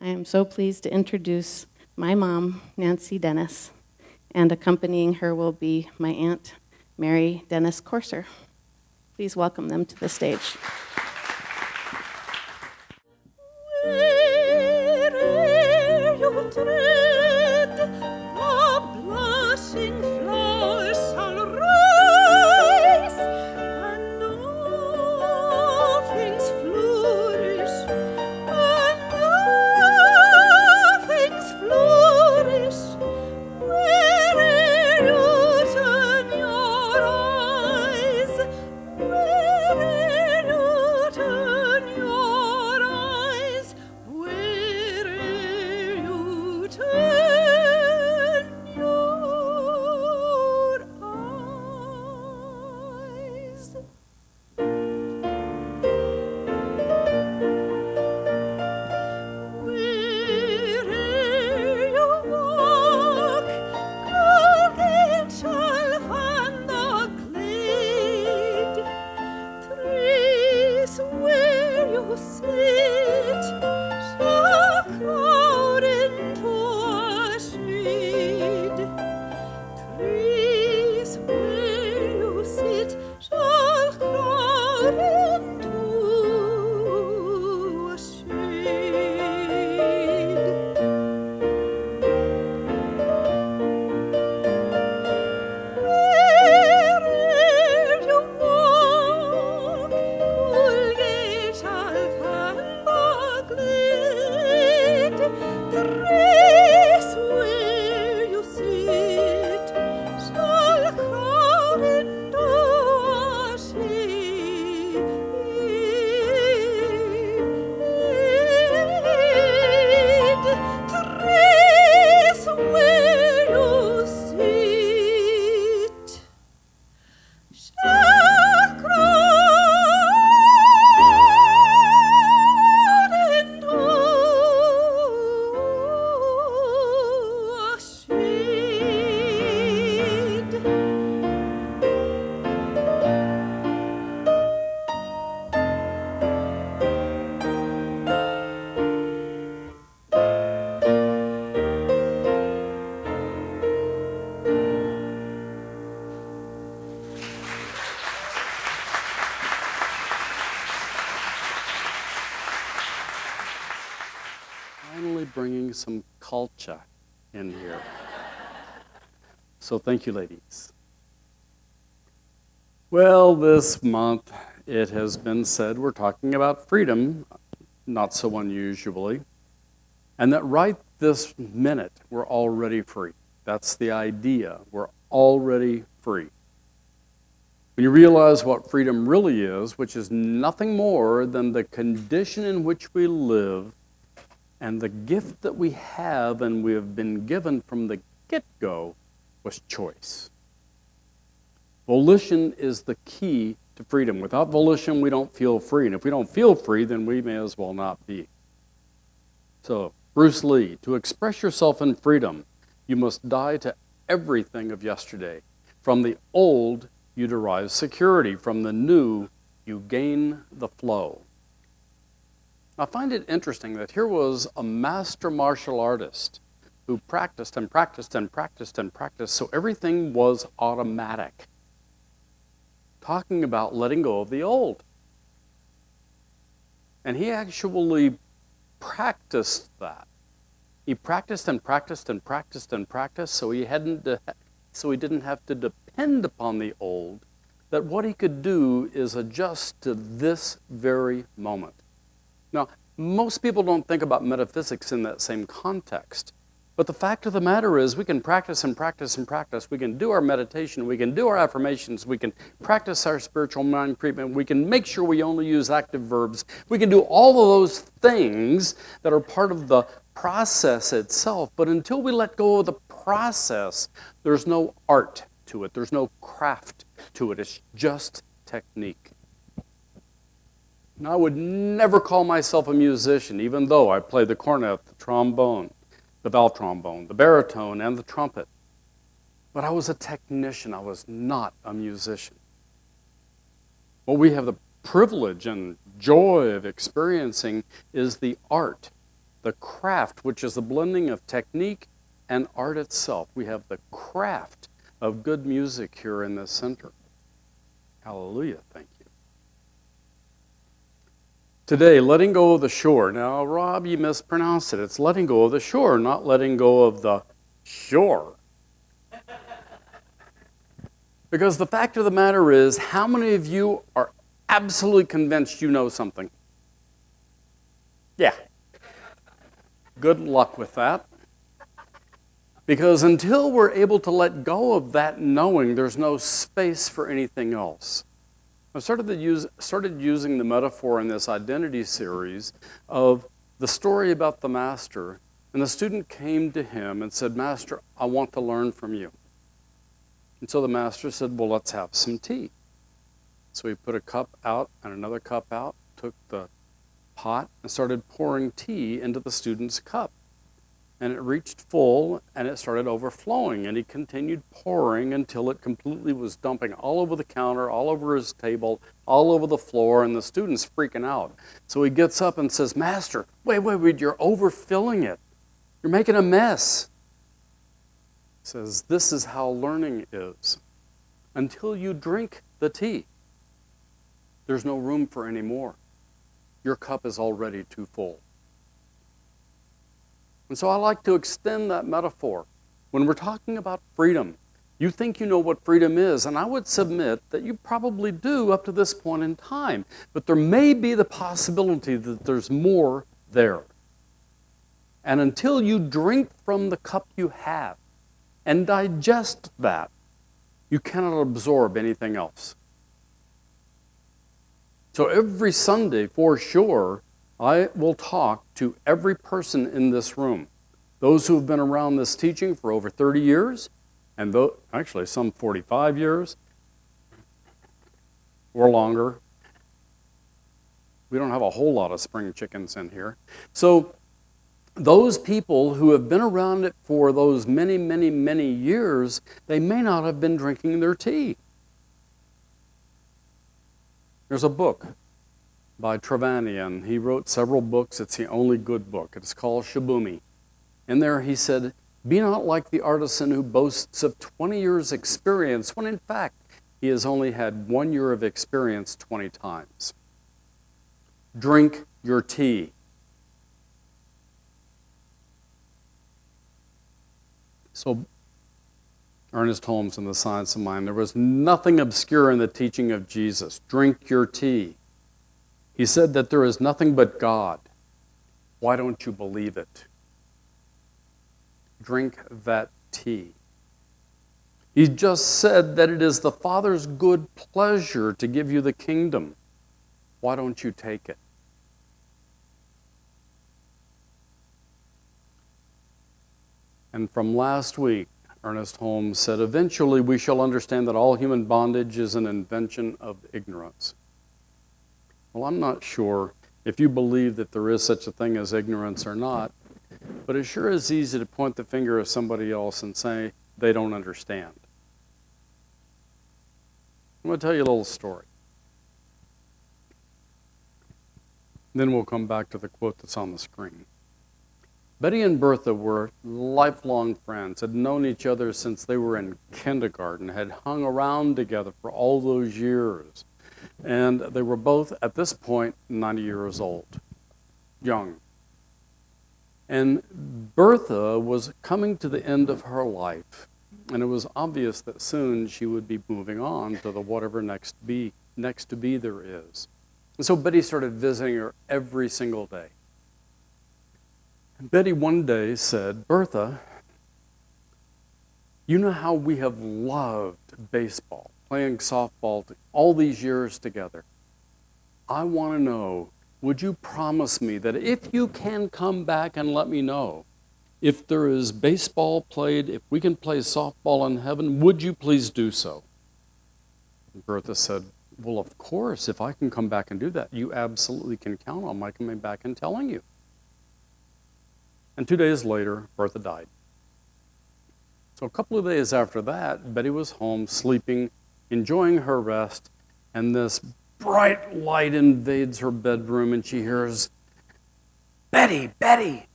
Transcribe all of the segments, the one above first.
I am so pleased to introduce my mom, Nancy Dennis, and accompanying her will be my aunt, Mary Dennis Corser. Please welcome them to the stage. Where'er you tread, the blushing flowers shall rise, and all things flourish, and all things flourish. Where'er you turn your eyes, where'er you turn your eyes, where'er you turn your eyes. Where'er you walk, Colgate shall find the glade. Trees where you sit shall crowd into a shade. Trees where you sit shall crowd into a shade. Where'er you walk, Colgate shall find the glade. Trees where you sit shall crowd into a shade. Trees where you sit shall crowd into a shade. Finally bringing some culture in here. So thank you, ladies. Well, this month it has been said we're talking about freedom, not so unusually, and that right this minute we're already free. That's the idea. We're already free. When you realize what freedom really is, which is nothing more than the condition in which we live and the gift that we have and we have been given from the get-go was choice. Volition is the key to freedom. Without volition, we don't feel free. And if we don't feel free, then we may as well not be. So, Bruce Lee, to express yourself in freedom, you must die to everything of yesterday. From the old, you derive security. From the new, you gain the flow. I find it interesting that here was a master martial artist who practiced and practiced and practiced and practiced, so everything was automatic. Talking about letting go of the old. And he actually practiced that. He practiced and practiced and practiced and practiced, so he didn't have to depend upon the old, that what he could do is adjust to this very moment. Now, most people don't think about metaphysics in that same context. But the fact of the matter is we can practice and practice and practice. We can do our meditation. We can do our affirmations. We can practice our spiritual mind treatment. We can make sure we only use active verbs. We can do all of those things that are part of the process itself. But until we let go of the process, there's no art to it. There's no craft to it. It's just technique. And I would never call myself a musician, even though I play the cornet, the trombone, the valve trombone, the baritone, and the trumpet. But I was a technician. I was not a musician. What we have the privilege and joy of experiencing is the art the craft, which is the blending of technique and art itself. We have the craft of good music here in this center. Hallelujah, thank you. Today, letting go of the shore. Now, Rob, you mispronounced it. It's letting go of the shore, not letting go of the shore. Because the fact of the matter is, how many of you are absolutely convinced you know something? Yeah. Good luck with that. Because until we're able to let go of that knowing, there's no space for anything else. I started using the metaphor in this identity series of the story about the master. And the student came to him and said, "Master, I want to learn from you." And so the master said, "Well, let's have some tea." So he put a cup out and another cup out, took the pot and started pouring tea into the student's cup. And it reached full and it started overflowing. And he continued pouring until it completely was dumping all over the counter, all over his table, all over the floor, and the student's freaking out. So he gets up and says, "Master, wait, you're overfilling it. You're making a mess." Says, "This is how learning is. Until you drink the tea, there's no room for any more. Your cup is already too full." And so I like to extend that metaphor. When we're talking about freedom, you think you know what freedom is, and I would submit that you probably do up to this point in time, but there may be the possibility that there's more there. And until you drink from the cup you have, and digest that, you cannot absorb anything else. So every Sunday, for sure, I will talk to every person in this room. Those who have been around this teaching for over 30 years, and actually some 45 years, or longer. We don't have a whole lot of spring chickens in here. So those people who have been around it for those many, many, many years, they may not have been drinking their tea. There's a book by Trevanian. He wrote several books. It's the only good book. It's called Shibumi. In there he said, "Be not like the artisan who boasts of 20 years experience, when in fact he has only had 1 year of experience 20 times. Drink your tea." So, Ernest Holmes in The Science of Mind, "There was nothing obscure in the teaching of Jesus. Drink your tea. He said that there is nothing but God. Why don't you believe it? Drink that tea. He just said that it is the Father's good pleasure to give you the kingdom. Why don't you take it?" And from last week, Ernest Holmes said, "Eventually we shall understand that all human bondage is an invention of ignorance." Well, I'm not sure if you believe that there is such a thing as ignorance or not, but it sure is easy to point the finger at somebody else and say they don't understand. I'm going to tell you a little story. Then we'll come back to the quote that's on the screen. Betty and Bertha were lifelong friends, had known each other since they were in kindergarten, had hung around together for all those years. And they were both, at this point, 90 years old, young. And Bertha was coming to the end of her life, and it was obvious that soon she would be moving on to the whatever next to be there is. And so Betty started visiting her every single day. Betty one day said, "Bertha, you know how we have loved baseball, playing softball all these years together. I want to know, would you promise me that if you can come back and let me know, if there is baseball played, if we can play softball in heaven, would you please do so?" And Bertha said, "Well, of course, if I can come back and do that, you absolutely can count on my coming back and telling you." And 2 days later, Bertha died. So a couple of days after that, Betty was home, sleeping, enjoying her rest, and this bright light invades her bedroom, and she hears, "Betty, Betty,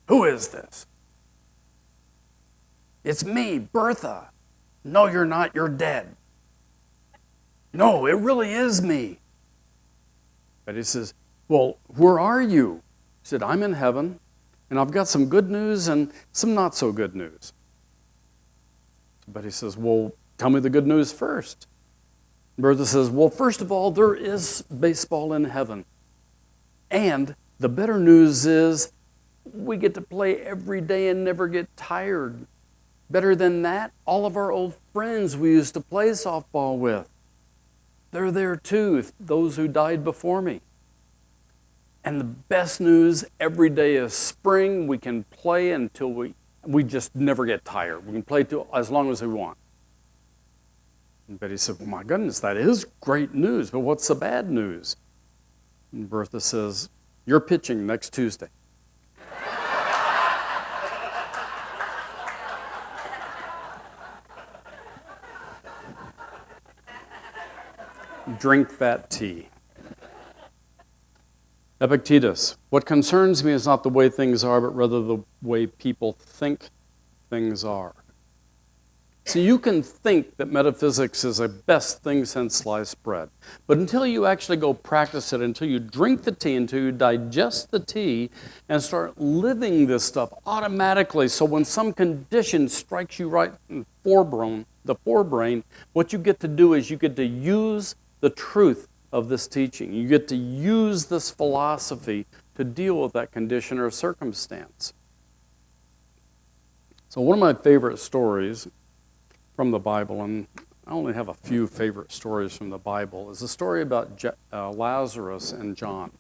Who is this? It's me, Bertha. No, you're not. You're dead. No, it really is me. But he says, well, where are you? He said, I'm in heaven, and I've got some good news and some not so good news. But he says, well, tell me the good news first. Bertha says, well, first of all, there is baseball in heaven. And the better news is we get to play every day and never get tired. Better than that, all of our old friends we used to play softball with, they're there too, those who died before me. And the best news, every day is spring. We can play until we just never get tired. We can play as long as we want. And Betty said, well, my goodness, that is great news, but what's the bad news? And Bertha says, you're pitching next Tuesday. Drink that tea. Epictetus, what concerns me is not the way things are, but rather the way people think things are. So you can think that metaphysics is the best thing since sliced bread. But until you actually go practice it, until you drink the tea, until you digest the tea and start living this stuff automatically, so when some condition strikes you right in the forebrain, what you get to do is you get to use the truth of this teaching. You get to use this philosophy to deal with that condition or circumstance. So one of my favorite stories from the Bible, and I only have a few favorite stories from the Bible, is the story about Lazarus and John.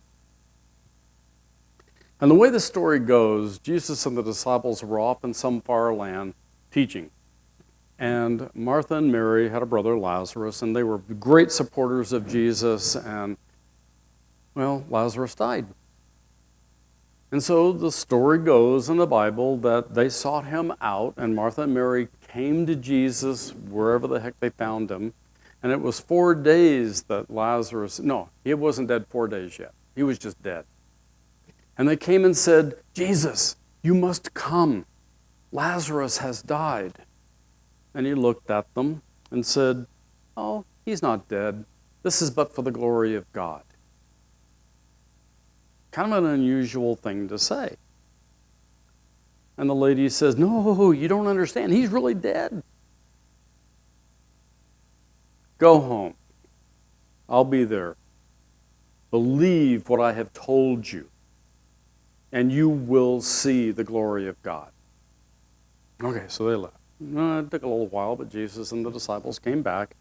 And the way the story goes, Jesus and the disciples were off in some far land teaching. And Martha and Mary had a brother, Lazarus, and they were great supporters of Jesus, and, well, Lazarus died. And so the story goes in the Bible that they sought him out, and Martha and Mary came to Jesus wherever the heck they found him. And it was 4 days that Lazarus, no, he wasn't dead 4 days yet. He was just dead. And they came and said, Jesus, you must come. Lazarus has died. And he looked at them and said, oh, he's not dead. This is but for the glory of God. Kind of an unusual thing to say. And the lady says, no, you don't understand. He's really dead. Go home. I'll be there. Believe what I have told you, and you will see the glory of God. Okay, so they left. It took a little while, but Jesus and the disciples came back.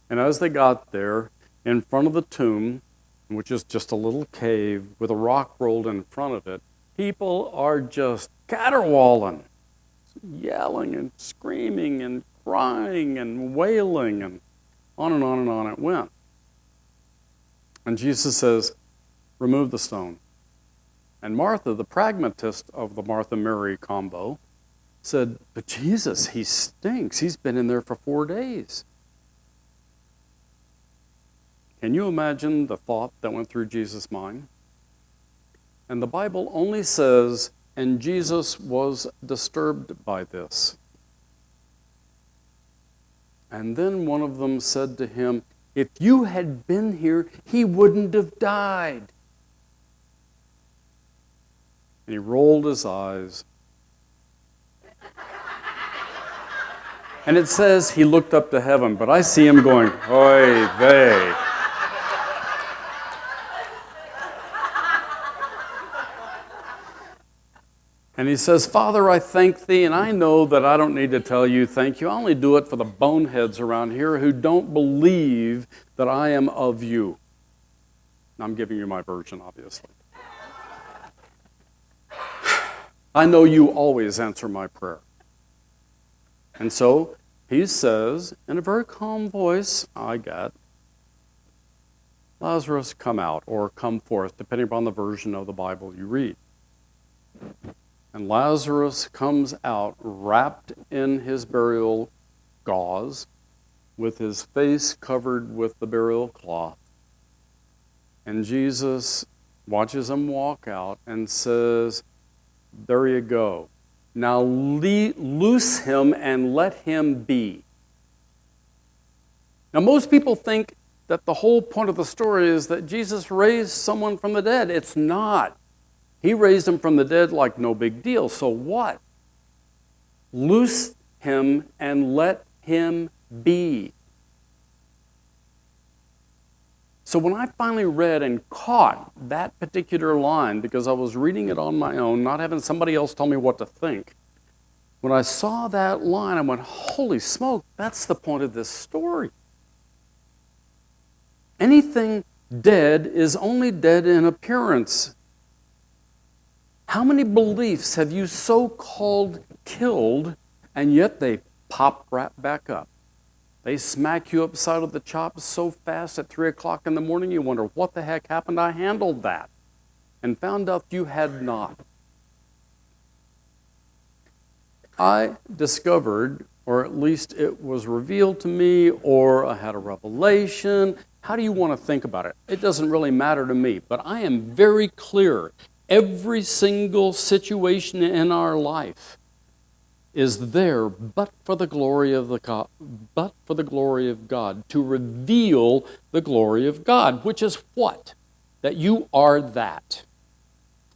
And as they got there, in front of the tomb, which is just a little cave with a rock rolled in front of it, people are just caterwauling, yelling and screaming and crying and wailing, and on and on and on it went. And Jesus says, remove the stone. And Martha, the pragmatist of the Martha-Mary combo, said, but Jesus, he stinks. He's been in there for 4 days. Can you imagine the thought that went through Jesus' mind? And the Bible only says, and Jesus was disturbed by this. And then one of them said to him, if you had been here, he wouldn't have died. And he rolled his eyes. And it says he looked up to heaven, but I see him going, oy vey. And he says, Father, I thank thee, and I know that I don't need to tell you thank you. I only do it for the boneheads around here who don't believe that I am of you. I'm giving you my version, obviously. I know you always answer my prayer. And so he says, in a very calm voice, I get, Lazarus, come out, or come forth, depending upon the version of the Bible you read. And Lazarus comes out wrapped in his burial gauze, with his face covered with the burial cloth. And Jesus watches him walk out and says, There you go. Now loose him and let him be. Now, most people think that the whole point of the story is that Jesus raised someone from the dead. It's not. He raised him from the dead like no big deal. So what? Loose him and let him be. So when I finally read and caught that particular line, because I was reading it on my own, not having somebody else tell me what to think, when I saw that line, I went, holy smoke, that's the point of this story. Anything dead is only dead in appearance. How many beliefs have you so-called killed, and yet they pop right back up? They smack you upside of the chops so fast at 3 o'clock in the morning, you wonder, what the heck happened? I handled that, and found out you had not. I discovered, or at least it was revealed to me, or I had a revelation. How do you want to think about it? It doesn't really matter to me, but I am very clear. Every single situation in our life is there but for the glory of God, to reveal the glory of God, which is what? That you are that.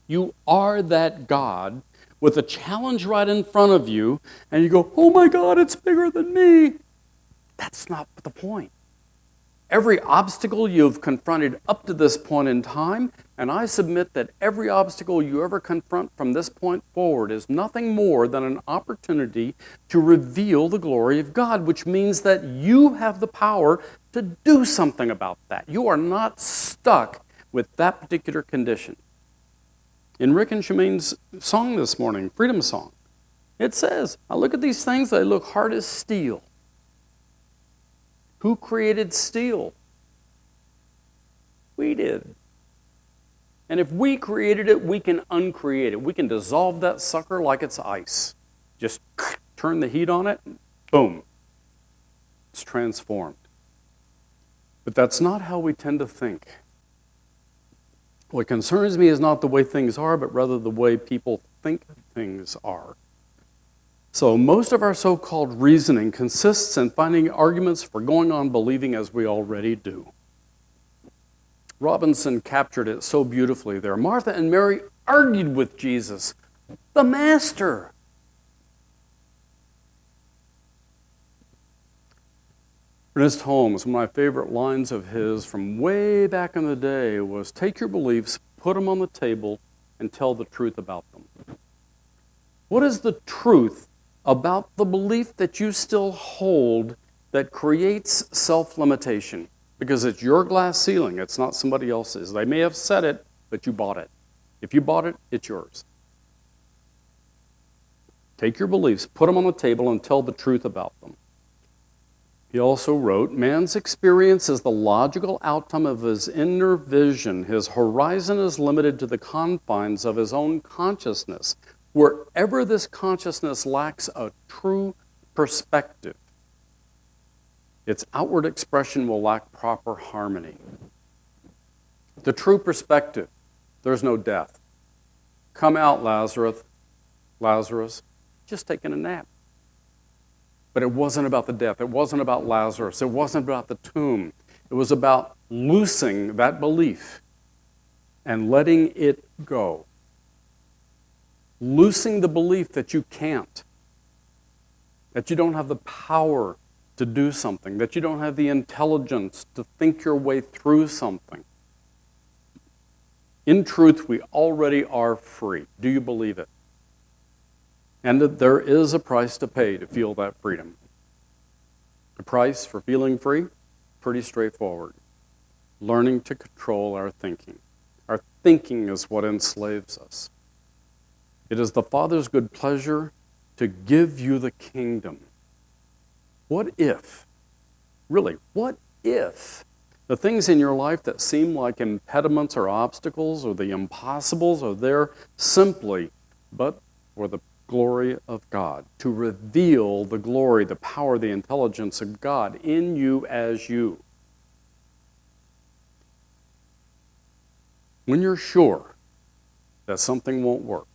You are that God with a challenge right in front of you, and you go, oh my God, it's bigger than me. That's not the point. Every obstacle you've confronted up to this point in time, and I submit that every obstacle you ever confront from this point forward is nothing more than an opportunity to reveal the glory of God, which means that you have the power to do something about that. You are not stuck with that particular condition. In Rick and Shemaine's song this morning, Freedom Song, it says, I look at these things, they look hard as steel. Who created steel? We did. And if we created it, we can uncreate it. We can dissolve that sucker like it's ice. Just turn the heat on it, boom. It's transformed. But that's not how we tend to think. What concerns me is not the way things are, but rather the way people think things are. So most of our so-called reasoning consists in finding arguments for going on believing as we already do. Robinson captured it so beautifully there. Martha and Mary argued with Jesus, the Master. Ernest Holmes, one of my favorite lines of his from way back in the day was, take your beliefs, put them on the table, and tell the truth about them. What is the truth about the belief that you still hold that creates self-limitation? Because it's your glass ceiling, it's not somebody else's. They may have said it, but you bought it. If you bought it, it's yours. Take your beliefs, put them on the table, and tell the truth about them. He also wrote, man's experience is the logical outcome of his inner vision. His horizon is limited to the confines of his own consciousness. Wherever this consciousness lacks a true perspective, its outward expression will lack proper harmony. The true perspective, there's no death. Come out, Lazarus. Lazarus, just taking a nap. But it wasn't about the death. It wasn't about Lazarus. It wasn't about the tomb. It was about loosing that belief and letting it go. Loosing the belief that you can't, that you don't have the power to do something, that you don't have the intelligence to think your way through something. In truth, we already are free. Do you believe it? And that there is a price to pay to feel that freedom. The price for feeling free? Pretty straightforward. Learning to control our thinking. Our thinking is what enslaves us. It is the Father's good pleasure to give you the kingdom. What if, really, what if the things in your life that seem like impediments or obstacles or the impossibles are there simply but for the glory of God, to reveal the glory, the power, the intelligence of God in you as you? When you're sure that something won't work,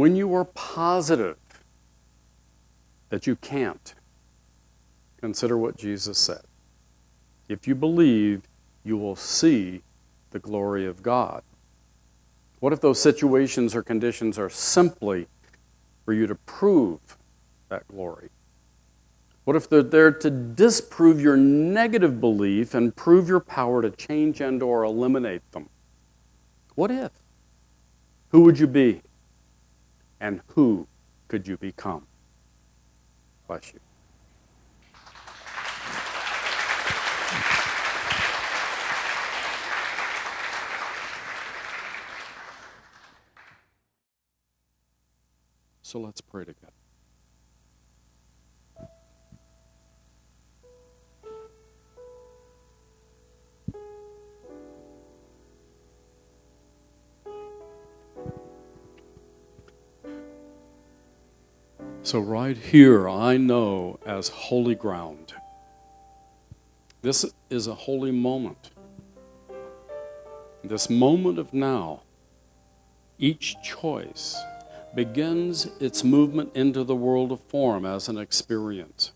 when you are positive that you can't, consider what Jesus said. If you believe, you will see the glory of God. What if those situations or conditions are simply for you to prove that glory? What if they're there to disprove your negative belief and prove your power to change and or eliminate them? What if? Who would you be? And who could you become? Bless you. So let's pray together. So right here, I know as holy ground. This is a holy moment. This moment of now, each choice begins its movement into the world of form as an experience.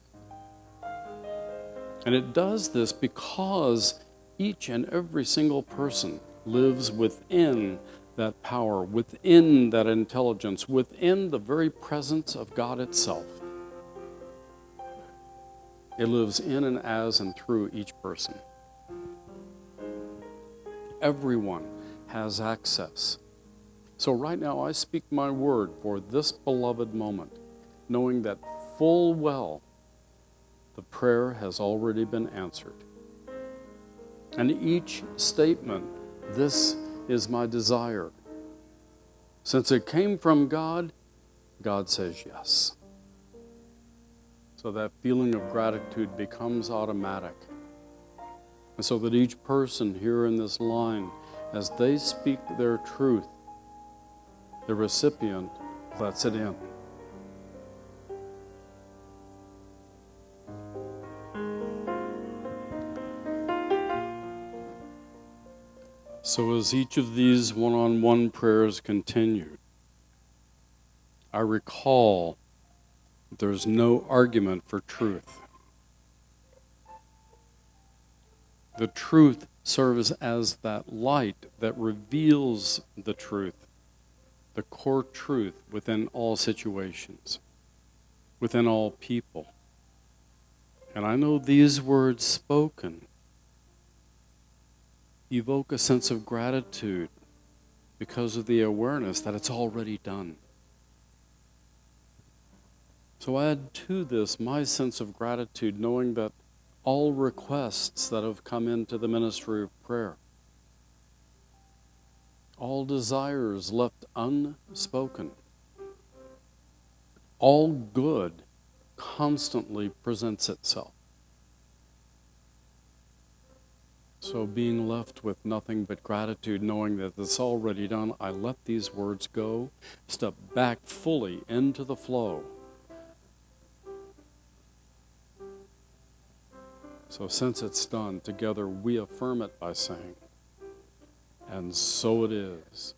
And it does this because each and every single person lives within that power, within that intelligence, within the very presence of God itself. It lives in and as and through each person. Everyone has access. So right now I speak my word for this beloved moment, knowing that full well the prayer has already been answered. And each statement, this is my desire. Since it came from God, God says yes. So that feeling of gratitude becomes automatic. And so that each person here in this line, as they speak their truth, the recipient lets it in. So as each of these one-on-one prayers continued, I recall there's no argument for truth. The truth serves as that light that reveals the truth, the core truth within all situations, within all people. And I know these words spoken evoke a sense of gratitude because of the awareness that it's already done. So add to this my sense of gratitude, knowing that all requests that have come into the ministry of prayer, all desires left unspoken, all good constantly presents itself. So being left with nothing but gratitude, knowing that it's already done, I let these words go, step back fully into the flow. So since it's done, together we affirm it by saying, and so it is.